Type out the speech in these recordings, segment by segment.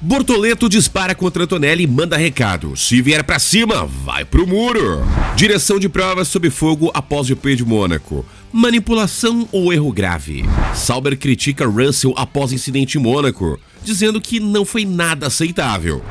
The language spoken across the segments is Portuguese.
Bortoleto dispara contra Antonelli e manda recado. Se vier pra cima, vai pro muro. Direção de provas sob fogo após GP de Mônaco. Manipulação ou erro grave? Sauber critica Russell após incidente em Mônaco, dizendo que não foi nada aceitável.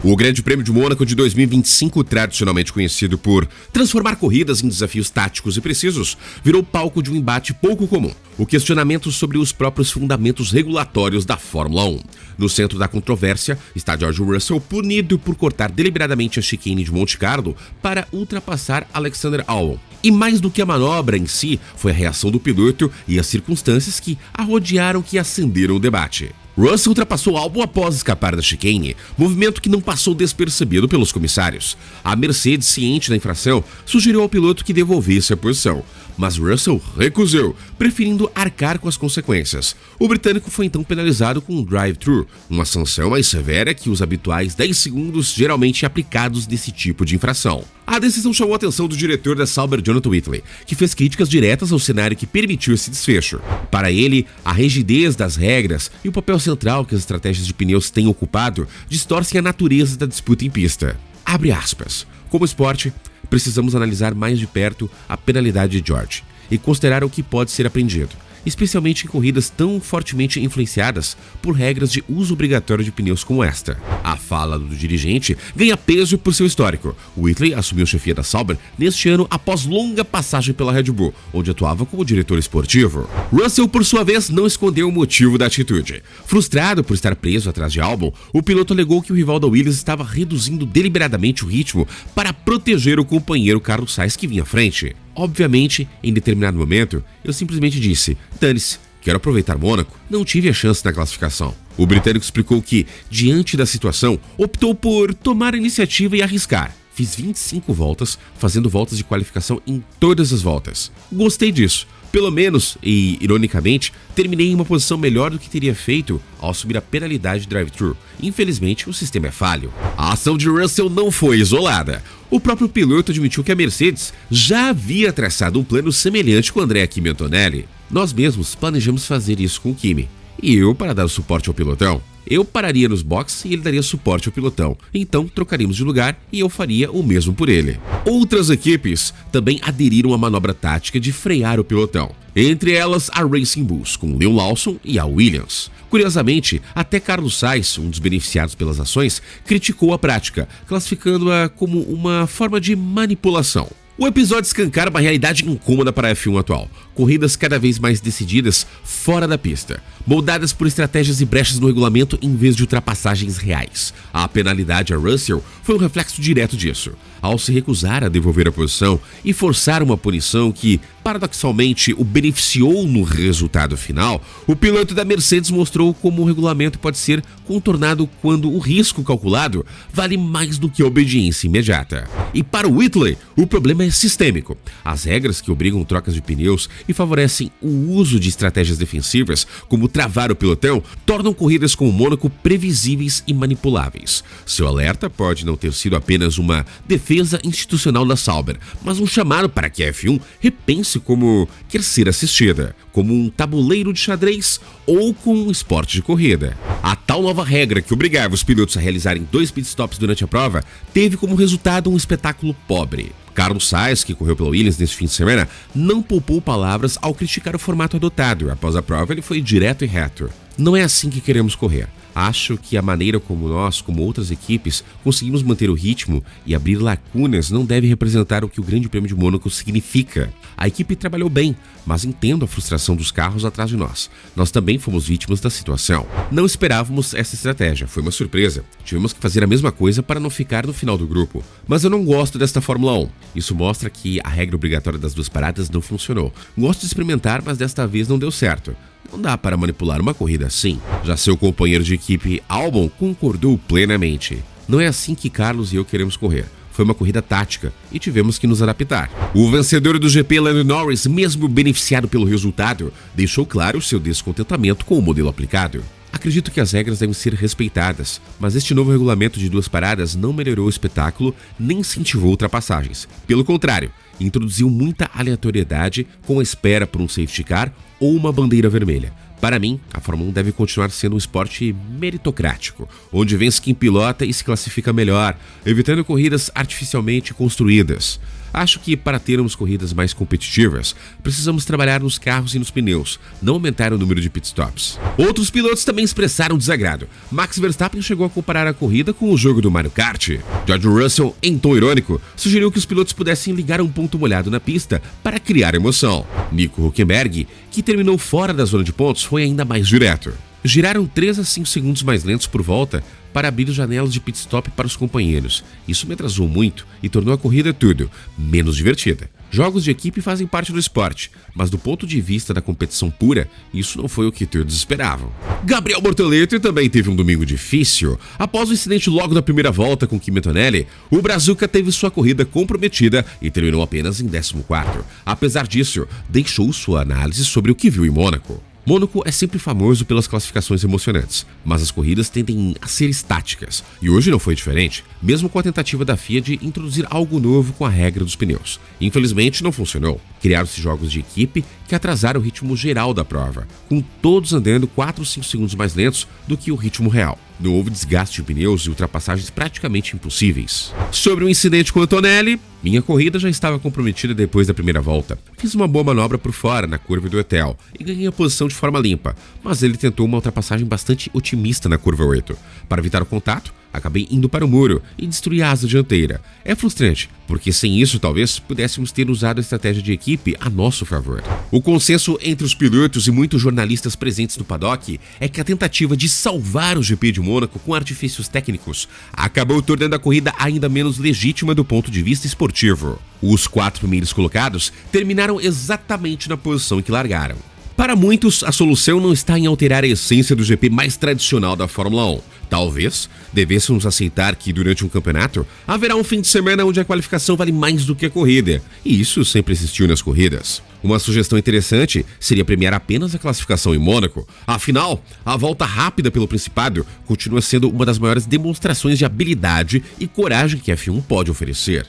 O Grande Prêmio de Mônaco de 2025, tradicionalmente conhecido por transformar corridas em desafios táticos e precisos, virou palco de um embate pouco comum: o questionamento sobre os próprios fundamentos regulatórios da Fórmula 1. No centro da controvérsia está George Russell, punido por cortar deliberadamente a chicane de Monte Carlo para ultrapassar Alexander Albon. E mais do que a manobra em si, foi a reação do piloto e as circunstâncias que a rodearam que acenderam o debate. Russell ultrapassou Albon após escapar da chicane, movimento que não passou despercebido pelos comissários. A Mercedes, ciente da infração, sugeriu ao piloto que devolvesse a posição, mas Russell recusou, preferindo arcar com as consequências. O britânico foi então penalizado com um drive-thru, uma sanção mais severa que os habituais 10 segundos geralmente aplicados nesse tipo de infração. A decisão chamou a atenção do diretor da Sauber, Jonathan Whitley, que fez críticas diretas ao cenário que permitiu esse desfecho. Para ele, a rigidez das regras e o papel central que as estratégias de pneus têm ocupado distorcem a natureza da disputa em pista. Abre aspas. Como esporte, precisamos analisar mais de perto a penalidade de George e considerar o que pode ser aprendido, especialmente em corridas tão fortemente influenciadas por regras de uso obrigatório de pneus como esta. A fala do dirigente ganha peso por seu histórico. Whitley assumiu a chefia da Sauber neste ano após longa passagem pela Red Bull, onde atuava como diretor esportivo. Russell, por sua vez, não escondeu o motivo da atitude. Frustrado por estar preso atrás de Albon, o piloto alegou que o rival da Williams estava reduzindo deliberadamente o ritmo para proteger o companheiro Carlos Sainz, que vinha à frente. Obviamente, em determinado momento, eu simplesmente disse: dane-se, quero aproveitar Mônaco, não tive a chance na classificação. O britânico explicou que, diante da situação, optou por tomar a iniciativa e arriscar. Fiz 25 voltas, fazendo voltas de qualificação em todas as voltas. Gostei disso. Pelo menos, e ironicamente, terminei em uma posição melhor do que teria feito ao assumir a penalidade de drive-thru. Infelizmente, o sistema é falho. A ação de Russell não foi isolada. O próprio piloto admitiu que a Mercedes já havia traçado um plano semelhante com Andrea Kimi e Antonelli. Nós mesmos planejamos fazer isso com o Kimi, e eu para dar suporte ao pilotão. Eu pararia nos boxes e ele daria suporte ao pilotão. Então trocaríamos de lugar e eu faria o mesmo por ele. Outras equipes também aderiram à manobra tática de frear o pilotão. Entre elas a Racing Bulls, com Leon Lawson e a Williams. Curiosamente, até Carlos Sainz, um dos beneficiados pelas ações, criticou a prática, classificando-a como uma forma de manipulação. O episódio escancara uma realidade incômoda para a F1 atual. Corridas cada vez mais decididas fora da pista, moldadas por estratégias e brechas no regulamento em vez de ultrapassagens reais. A penalidade a Russell foi um reflexo direto disso. Ao se recusar a devolver a posição e forçar uma punição que, paradoxalmente, o beneficiou no resultado final, o piloto da Mercedes mostrou como o regulamento pode ser contornado quando o risco calculado vale mais do que a obediência imediata. E para o Whitley, o problema é sistêmico. As regras que obrigam trocas de pneus e favorecem o uso de estratégias defensivas, como travar o pilotão, tornam corridas como o Mônaco previsíveis e manipuláveis. Seu alerta pode não ter sido apenas uma defesa institucional da Sauber, mas um chamado para que a F1 repense como quer ser assistida, como um tabuleiro de xadrez ou como um esporte de corrida. A tal nova regra que obrigava os pilotos a realizarem 2 pitstops durante a prova teve como resultado um espetáculo pobre. Carlos Sainz, que correu pela Williams neste fim de semana, não poupou palavras ao criticar o formato adotado. Após a prova, ele foi direto e reto. Não é assim que queremos correr. Acho que a maneira como nós, como outras equipes, conseguimos manter o ritmo e abrir lacunas não deve representar o que o Grande Prêmio de Mônaco significa. A equipe trabalhou bem, mas entendo a frustração dos carros atrás de nós. Nós também fomos vítimas da situação. Não esperávamos essa estratégia, foi uma surpresa. Tivemos que fazer a mesma coisa para não ficar no final do grupo. Mas eu não gosto desta Fórmula 1. Isso mostra que a regra obrigatória das 2 paradas não funcionou. Gosto de experimentar, mas desta vez não deu certo. Não dá para manipular uma corrida assim. Já seu companheiro de equipe, Albon, concordou plenamente. Não é assim que Carlos e eu queremos correr. Foi uma corrida tática e tivemos que nos adaptar. O vencedor do GP, Lando Norris, mesmo beneficiado pelo resultado, deixou claro seu descontentamento com o modelo aplicado. Acredito que as regras devem ser respeitadas, mas este novo regulamento de 2 paradas não melhorou o espetáculo nem incentivou ultrapassagens. Pelo contrário, introduziu muita aleatoriedade com a espera por um safety car ou uma bandeira vermelha. Para mim, a Fórmula 1 deve continuar sendo um esporte meritocrático, onde vence quem pilota e se classifica melhor, evitando corridas artificialmente construídas. Acho que para termos corridas mais competitivas, precisamos trabalhar nos carros e nos pneus, não aumentar o número de pitstops. Outros pilotos também expressaram desagrado. Max Verstappen chegou a comparar a corrida com o jogo do Mario Kart. George Russell, em tom irônico, sugeriu que os pilotos pudessem ligar um ponto molhado na pista para criar emoção. Nico Hülkenberg, que terminou fora da zona de pontos, foi ainda mais direto. Giraram 3 a 5 segundos mais lentos por volta para abrir janelas de pit stop para os companheiros. Isso me atrasou muito e tornou a corrida tudo menos divertida. Jogos de equipe fazem parte do esporte, mas do ponto de vista da competição pura, isso não foi o que todos esperavam. Gabriel Bortoleto também teve um domingo difícil. Após o incidente logo na primeira volta com Kimi Antonelli, o Brazuca teve sua corrida comprometida e terminou apenas em 14º. Apesar disso, deixou sua análise sobre o que viu em Mônaco. Mônaco é sempre famoso pelas classificações emocionantes, mas as corridas tendem a ser estáticas, e hoje não foi diferente, mesmo com a tentativa da FIA de introduzir algo novo com a regra dos pneus. Infelizmente não funcionou. Criaram-se jogos de equipe que atrasaram o ritmo geral da prova, com todos andando 4 ou 5 segundos mais lentos do que o ritmo real. Não houve desgaste de pneus e ultrapassagens praticamente impossíveis. Sobre o incidente com Antonelli, minha corrida já estava comprometida depois da primeira volta. Fiz uma boa manobra por fora na curva do hotel e ganhei a posição de forma limpa, mas ele tentou uma ultrapassagem bastante otimista na curva 8. Para evitar o contato, acabei indo para o muro e destruí a asa dianteira. É frustrante, porque sem isso talvez pudéssemos ter usado a estratégia de equipe a nosso favor. O consenso entre os pilotos e muitos jornalistas presentes no paddock é que a tentativa de salvar o GP de Mônaco com artifícios técnicos acabou tornando a corrida ainda menos legítima do ponto de vista esportivo. Os 4 primeiros colocados terminaram exatamente na posição em que largaram. Para muitos, a solução não está em alterar a essência do GP mais tradicional da Fórmula 1. Talvez devêssemos aceitar que durante um campeonato haverá um fim de semana onde a qualificação vale mais do que a corrida, e isso sempre existiu nas corridas. Uma sugestão interessante seria premiar apenas a classificação em Mônaco. Afinal, a volta rápida pelo Principado continua sendo uma das maiores demonstrações de habilidade e coragem que a F1 pode oferecer.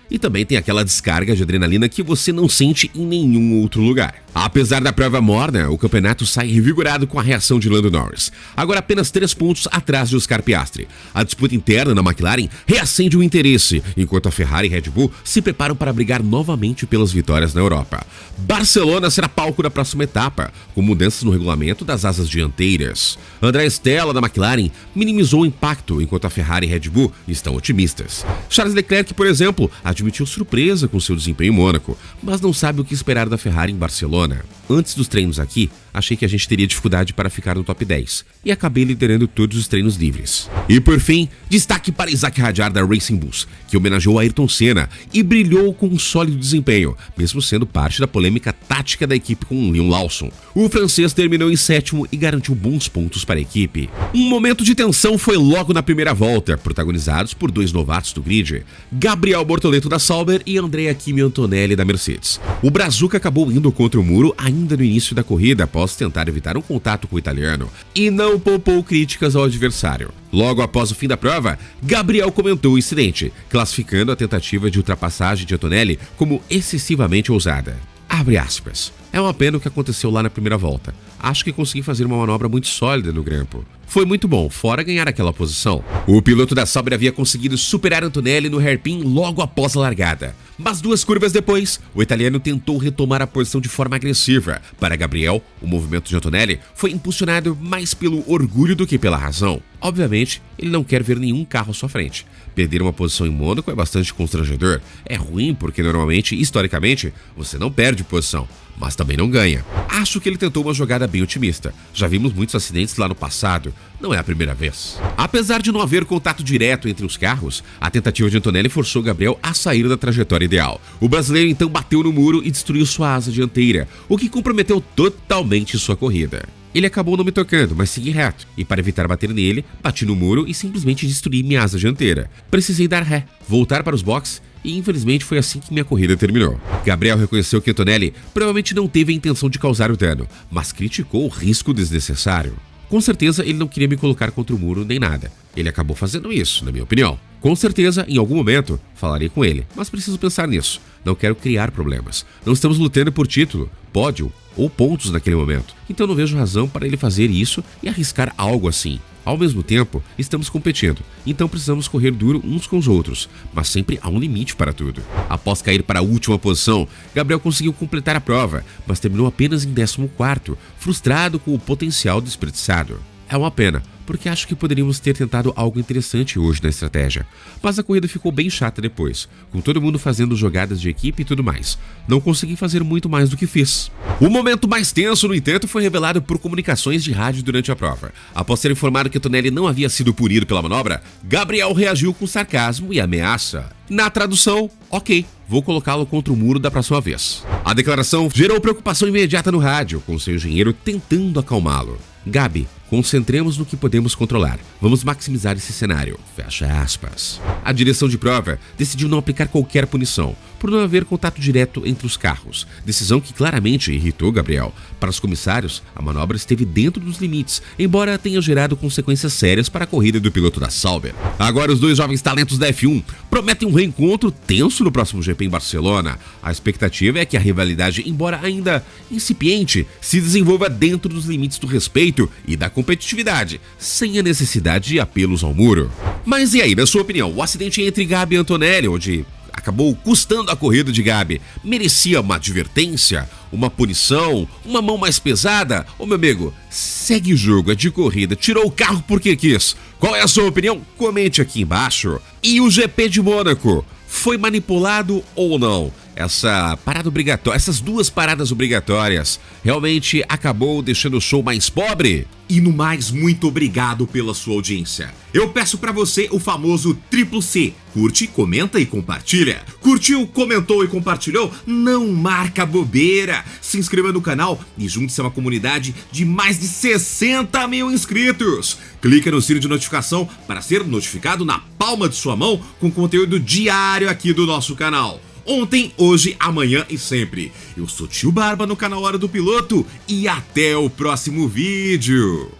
E também tem aquela descarga de adrenalina que você não sente em nenhum outro lugar. Apesar da prova morna, o campeonato sai revigorado com a reação de Lando Norris. Agora apenas 3 pontos atrás de Oscar Piastri. A disputa interna na McLaren reacende o interesse, enquanto a Ferrari e Red Bull se preparam para brigar novamente pelas vitórias na Europa. Barcelona será palco da próxima etapa, com mudanças no regulamento das asas dianteiras. André Stella, da McLaren, minimizou o impacto, enquanto a Ferrari e Red Bull estão otimistas. Charles Leclerc, por exemplo, admitiu surpresa com seu desempenho em Mônaco, mas não sabe o que esperar da Ferrari em Barcelona. Antes dos treinos aqui, achei que a gente teria dificuldade para ficar no top 10 e acabei liderando todos os treinos livres. E por fim, destaque para Isaac Hadjar da Racing Bulls, que homenageou Ayrton Senna e brilhou com um sólido desempenho, mesmo sendo parte da polêmica tática da equipe com Leon Lawson. O francês terminou em 7º e garantiu bons pontos para a equipe. Um momento de tensão foi logo na primeira volta, protagonizados por 2 novatos do grid, Gabriel Bortoleto da Sauber e Andrea Kimi Antonelli da Mercedes. O Brazuca acabou indo contra o muro ainda no início da corrida após tentar evitar um contato com o italiano e não poupou críticas ao adversário. Logo após o fim da prova, Gabriel comentou o incidente, classificando a tentativa de ultrapassagem de Antonelli como excessivamente ousada. Abre aspas. É uma pena o que aconteceu lá na primeira volta. Acho que consegui fazer uma manobra muito sólida no grampo. Foi muito bom, fora ganhar aquela posição. O piloto da Sauber havia conseguido superar Antonelli no hairpin logo após a largada. Mas 2 curvas depois, o italiano tentou retomar a posição de forma agressiva. Para Gabriel, o movimento de Antonelli foi impulsionado mais pelo orgulho do que pela razão. Obviamente, ele não quer ver nenhum carro à sua frente. Perder uma posição em Mônaco é bastante constrangedor. É ruim porque normalmente, historicamente, você não perde posição, mas também não ganha. Acho que ele tentou uma jogada bem otimista. Já vimos muitos acidentes lá no passado. Não é a primeira vez. Apesar de não haver contato direto entre os carros, a tentativa de Antonelli forçou Gabriel a sair da trajetória ideal. O brasileiro então bateu no muro e destruiu sua asa dianteira, o que comprometeu totalmente sua corrida. Ele acabou não me tocando, mas segui reto, e para evitar bater nele, bati no muro e simplesmente destruí minha asa dianteira. Precisei dar ré, voltar para os boxes e infelizmente foi assim que minha corrida terminou. Gabriel reconheceu que Antonelli provavelmente não teve a intenção de causar o dano, mas criticou o risco desnecessário. Com certeza ele não queria me colocar contra o muro nem nada. Ele acabou fazendo isso, na minha opinião. Com certeza, em algum momento, falarei com ele, mas preciso pensar nisso. Não quero criar problemas. Não estamos lutando por título. pódio ou pontos naquele momento. Então não vejo razão para ele fazer isso e arriscar algo assim. Ao mesmo tempo, estamos competindo, então precisamos correr duro uns com os outros, mas sempre há um limite para tudo. Após cair para a última posição, Gabriel conseguiu completar a prova, mas terminou apenas em 14º, frustrado com o potencial desperdiçado. É uma pena, porque acho que poderíamos ter tentado algo interessante hoje na estratégia. Mas a corrida ficou bem chata depois, com todo mundo fazendo jogadas de equipe e tudo mais. Não consegui fazer muito mais do que fiz. O momento mais tenso, no entanto, foi revelado por comunicações de rádio durante a prova. Após ser informado que Antonelli não havia sido punido pela manobra, Gabriel reagiu com sarcasmo e ameaça. Na tradução, ok, vou colocá-lo contra o muro da próxima vez. A declaração gerou preocupação imediata no rádio, com seu engenheiro tentando acalmá-lo. Gabi, concentremos no que podemos controlar. Vamos maximizar esse cenário. Fecha aspas. A direção de prova decidiu não aplicar qualquer punição, por não haver contato direto entre os carros. Decisão que claramente irritou Gabriel. Para os comissários, a manobra esteve dentro dos limites, embora tenha gerado consequências sérias para a corrida do piloto da Sauber. Agora os dois jovens talentos da F1 prometem um reencontro tenso no próximo GP em Barcelona. A expectativa é que a rivalidade, embora ainda incipiente, se desenvolva dentro dos limites do respeito e da competitividade, sem a necessidade de apelos ao muro. Mas e aí, na sua opinião, o acidente entre Gabi e Antonelli, onde acabou custando a corrida de Gabi, merecia uma advertência, uma punição, uma mão mais pesada? Ô meu amigo, segue o jogo, é de corrida, tirou o carro porque quis. Qual é a sua opinião? Comente aqui embaixo. E o GP de Mônaco, foi manipulado ou não? Essa parada obrigatória, essas duas paradas obrigatórias, realmente acabou deixando o show mais pobre? E no mais, muito obrigado pela sua audiência. Eu peço pra você o famoso triplo C. Curte, comenta e compartilha. Curtiu, comentou e compartilhou? Não marca bobeira. Se inscreva no canal e junte-se a uma comunidade de mais de 60 mil inscritos. Clica no sino de notificação para ser notificado na palma de sua mão com conteúdo diário aqui do nosso canal. Ontem, hoje, amanhã e sempre. Eu sou Tio Barba no canal Hora do Piloto e até o próximo vídeo.